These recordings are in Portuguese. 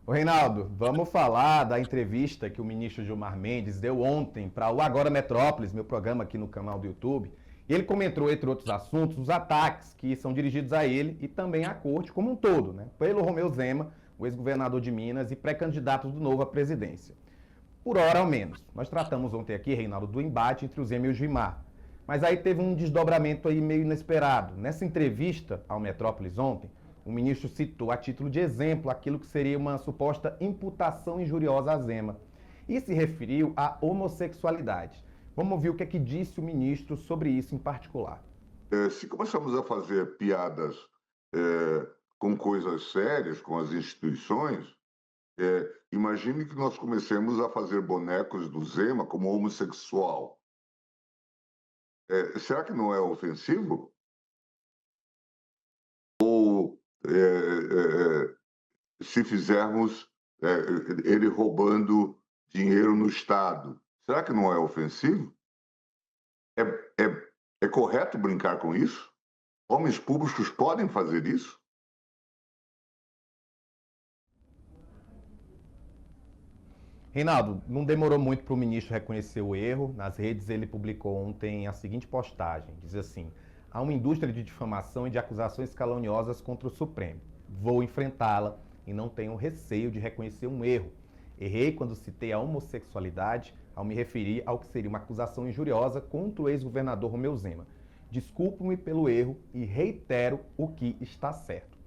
Ô Reinaldo, vamos falar da entrevista que o ministro Gilmar Mendes deu ontem para o Agora Metrópolis, meu programa aqui no canal do YouTube. Ele comentou, entre outros assuntos, os ataques que são dirigidos a ele e também à corte como um todo, né? Pelo Romeu Zema, o ex-governador de Minas e pré-candidato do Novo à presidência. Por hora, ao menos. Nós tratamos ontem aqui, Reinaldo, do embate entre o Zema e o Gilmar. Mas aí teve um desdobramento aí meio inesperado. Nessa entrevista ao Metrópolis ontem, o ministro citou a título de exemplo aquilo que seria uma suposta imputação injuriosa a Zema e se referiu à homossexualidade. Vamos ouvir o que é que disse o ministro sobre isso em particular. Se começamos a fazer piadas com coisas sérias, com as instituições, imagine que nós comecemos a fazer bonecos do Zema como homossexual. Será que não é ofensivo? Ou se fizermos ele roubando dinheiro no Estado, será que não é ofensivo? É correto brincar com isso? Homens públicos podem fazer isso? Reinaldo, não demorou muito para o ministro reconhecer o erro. Nas redes ele publicou ontem a seguinte postagem, diz assim: há uma indústria de difamação e de acusações caluniosas contra o Supremo. Vou enfrentá-la e não tenho receio de reconhecer um erro. Errei quando citei a homossexualidade ao me referir ao que seria uma acusação injuriosa contra o ex-governador Romeu Zema. Desculpo-me pelo erro e reitero o que está certo.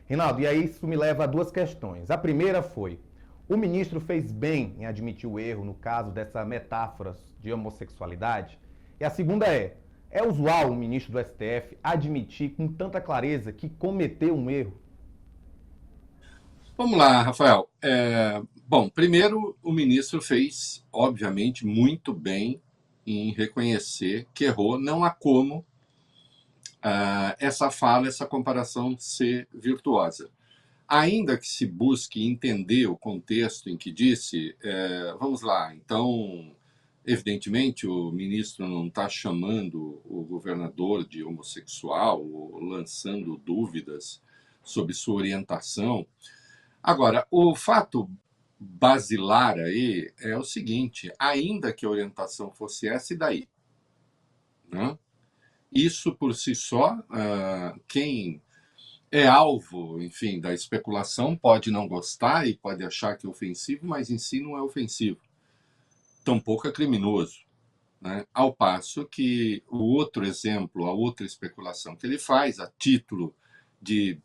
Reinaldo, e aí isso me leva a duas questões. A primeira foi: o ministro fez bem em admitir o erro no caso dessa metáfora de homossexualidade? E a segunda é usual o ministro do STF admitir com tanta clareza que cometeu um erro? Vamos lá, Rafael. Bom, primeiro, o ministro fez, obviamente, muito bem em reconhecer que errou. Não há como essa fala, essa comparação ser virtuosa. Ainda que se busque entender o contexto em que disse, vamos lá, então, evidentemente, o ministro não está chamando o governador de homossexual ou lançando dúvidas sobre sua orientação. Agora, o fato basilar aí é o seguinte: ainda que a orientação fosse essa, e daí? Né? Isso por si só, quem é alvo, enfim, da especulação pode não gostar e pode achar que é ofensivo, mas em si não é ofensivo. Tampouco é criminoso. Né? Ao passo que o outro exemplo, a outra especulação que ele faz, a título de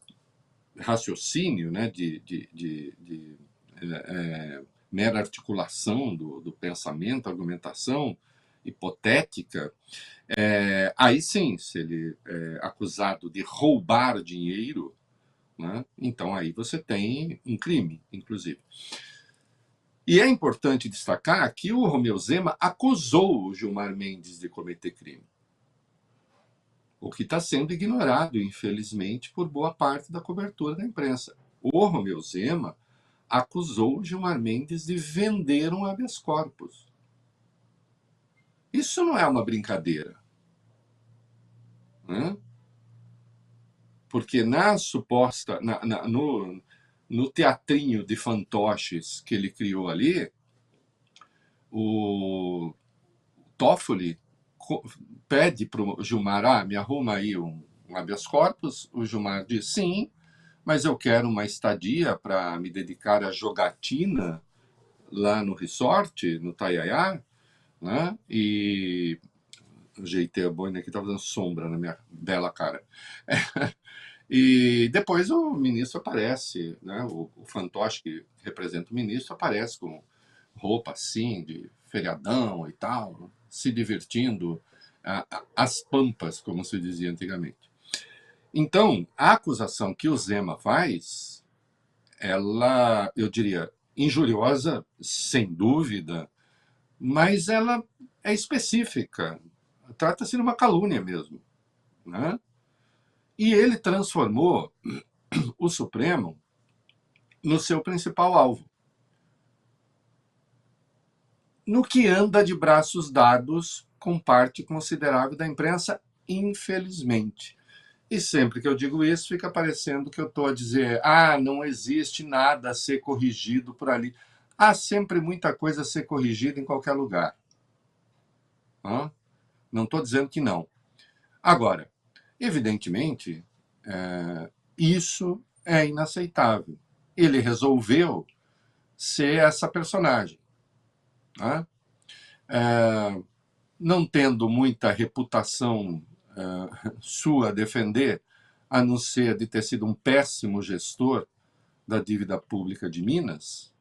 raciocínio, né, de mera articulação do pensamento, argumentação hipotética, aí sim, se ele é acusado de roubar dinheiro, né, então aí você tem um crime, inclusive. E é importante destacar que o Romeu Zema acusou o Gilmar Mendes de cometer crime, o que está sendo ignorado, infelizmente, por boa parte da cobertura da imprensa. O Romeu Zema acusou o Gilmar Mendes de vender um habeas corpus. Isso não é uma brincadeira. Né? Porque na suposta, no teatrinho de fantoches que ele criou ali, o Toffoli pede para o Gilmar, me arruma aí um habeas corpus. O Gilmar diz sim, mas eu quero uma estadia para me dedicar à jogatina lá no resort, no Taiaiá, né? E ajeitei a boina aqui, estava dando sombra na minha bela cara. E depois o ministro aparece, né? O fantoche que representa o ministro aparece com roupa assim, de feriadão e tal, se divertindo às pampas, como se dizia antigamente. Então, a acusação que o Zema faz, ela, eu diria, injuriosa, sem dúvida, mas ela é específica. Trata-se de uma calúnia mesmo. Né? E ele transformou o Supremo no seu principal alvo, no que anda de braços dados com parte considerável da imprensa, infelizmente. E sempre que eu digo isso, fica parecendo que eu estou a dizer: não existe nada a ser corrigido por ali. Há sempre muita coisa a ser corrigida em qualquer lugar. Hã? Não estou dizendo que não. Agora, evidentemente, isso é inaceitável. Ele resolveu ser essa personagem. Né? Não tendo muita reputação sua a defender, a não ser de ter sido um péssimo gestor da dívida pública de Minas,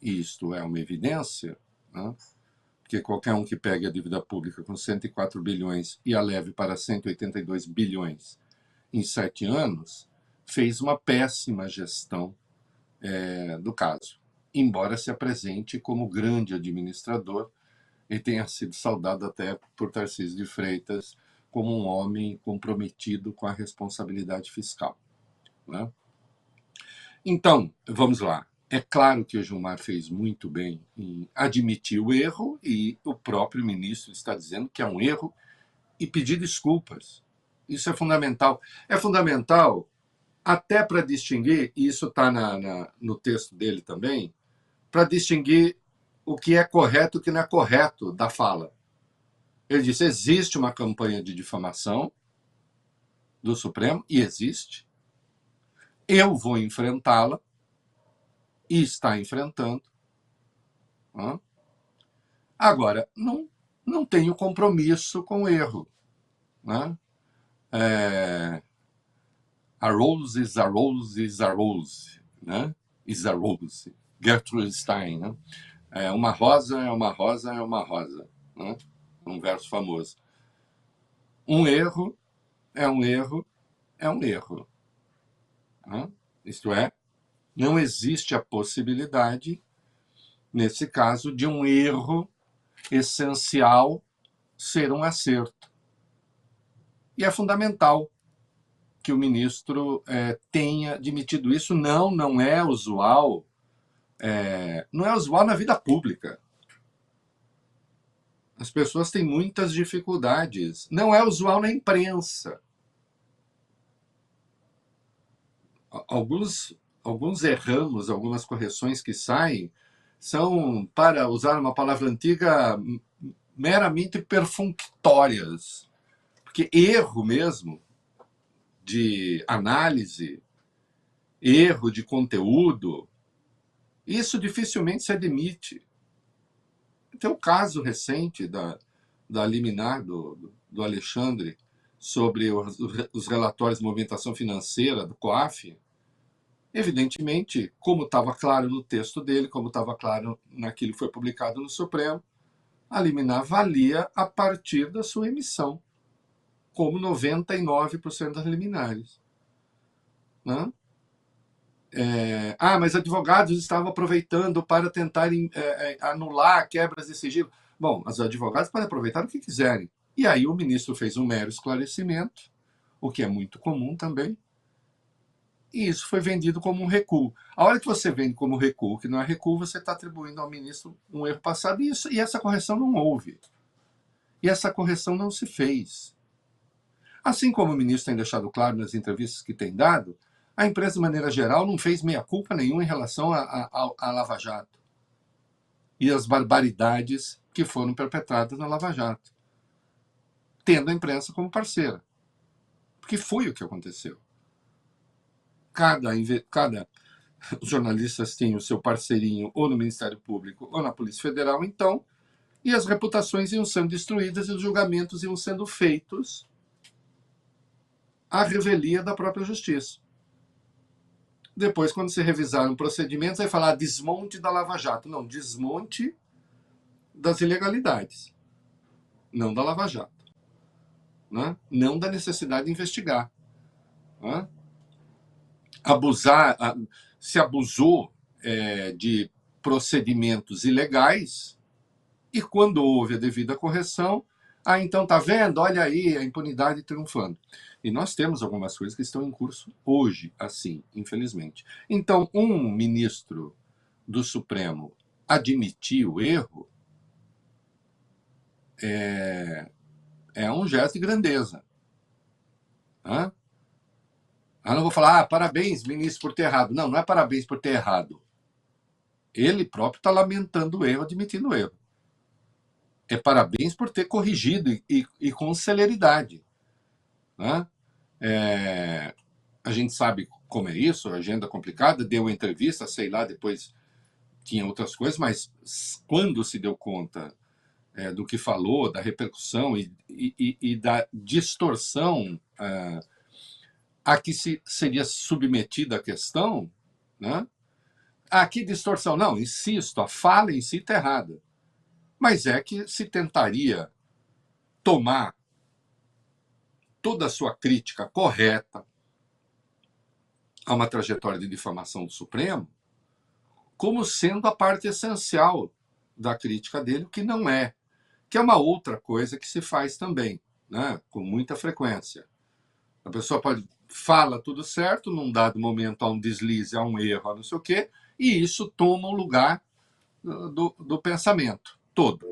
e isto é uma evidência, né? Porque qualquer um que pegue a dívida pública com 104 bilhões e a leve para 182 bilhões em 7 anos, fez uma péssima gestão do caso. Embora se apresente como grande administrador e tenha sido saudado até por Tarcísio de Freitas como um homem comprometido com a responsabilidade fiscal. Né? Então, vamos lá. É claro que o Gilmar fez muito bem em admitir o erro, e o próprio ministro está dizendo que é um erro e pedir desculpas. Isso é fundamental. É fundamental até para distinguir, e isso está no texto dele também, para distinguir o que é correto e o que não é correto da fala. Ele disse: existe uma campanha de difamação do Supremo, e existe. Eu vou enfrentá-la, e está enfrentando. Agora, não tenho compromisso com o erro. Né? A rose is a rose is a rose. Né? Is a rose. Gertrude Stein. Né? Uma rosa é uma rosa é uma rosa. Né? Um verso famoso. Um erro é um erro é um erro. Né? Isto é, não existe a possibilidade, nesse caso, de um erro essencial ser um acerto. E é fundamental que o ministro tenha admitido isso. Não é usual. Não é usual na vida pública. As pessoas têm muitas dificuldades. Não é usual na imprensa. Alguns erramos, algumas correções que saem, são, para usar uma palavra antiga, meramente perfunctórias. Porque erro mesmo de análise, erro de conteúdo, isso dificilmente se admite. Tem o caso recente da liminar do Alexandre sobre os relatórios de movimentação financeira do COAF. Evidentemente, como estava claro no texto dele, como estava claro naquilo que foi publicado no Supremo, a liminar valia a partir da sua emissão, como 99% das liminares. Né? Mas advogados estavam aproveitando para tentar anular quebras de sigilo. Bom, os advogados podem aproveitar o que quiserem. E aí o ministro fez um mero esclarecimento, o que é muito comum também, e isso foi vendido como um recuo. A hora que você vende como recuo, que não é recuo, você está atribuindo ao ministro um erro passado, e essa correção não houve. E essa correção não se fez. Assim como o ministro tem deixado claro nas entrevistas que tem dado, a empresa, de maneira geral, não fez meia-culpa nenhuma em relação à Lava Jato e às barbaridades que foram perpetradas na Lava Jato, tendo a imprensa como parceira. Porque foi o que aconteceu. Cada os jornalistas tinham o seu parceirinho ou no Ministério Público ou na Polícia Federal, então, e as reputações iam sendo destruídas e os julgamentos iam sendo feitos à revelia da própria justiça. Depois, quando se revisaram procedimentos, vai falar desmonte da Lava Jato. Não, desmonte das ilegalidades, não da Lava Jato. Né? Não da necessidade de investigar. Né? Se abusou de procedimentos ilegais, e quando houve a devida correção, então tá vendo? Olha aí a impunidade triunfando. E nós temos algumas coisas que estão em curso hoje, assim, infelizmente. Então, um ministro do Supremo admitir o erro é um gesto de grandeza. Né? Eu não vou falar, parabéns, ministro, por ter errado. Não, não é parabéns por ter errado. Ele próprio está lamentando o erro, admitindo o erro. É parabéns por ter corrigido e com celeridade. Né? A gente sabe como é isso, agenda complicada, deu uma entrevista, sei lá, depois tinha outras coisas, mas quando se deu conta do que falou, da repercussão e da distorção a que seria submetida a questão, né? Que distorção? Não, insisto, a fala em si está errada. Mas é que se tentaria tomar toda a sua crítica correta a uma trajetória de difamação do Supremo como sendo a parte essencial da crítica dele, o que não é. Que é uma outra coisa que se faz também, né? Com muita frequência. A pessoa fala tudo certo, num dado momento há um deslize, há um erro, há não sei o quê, e isso toma o lugar do pensamento todo.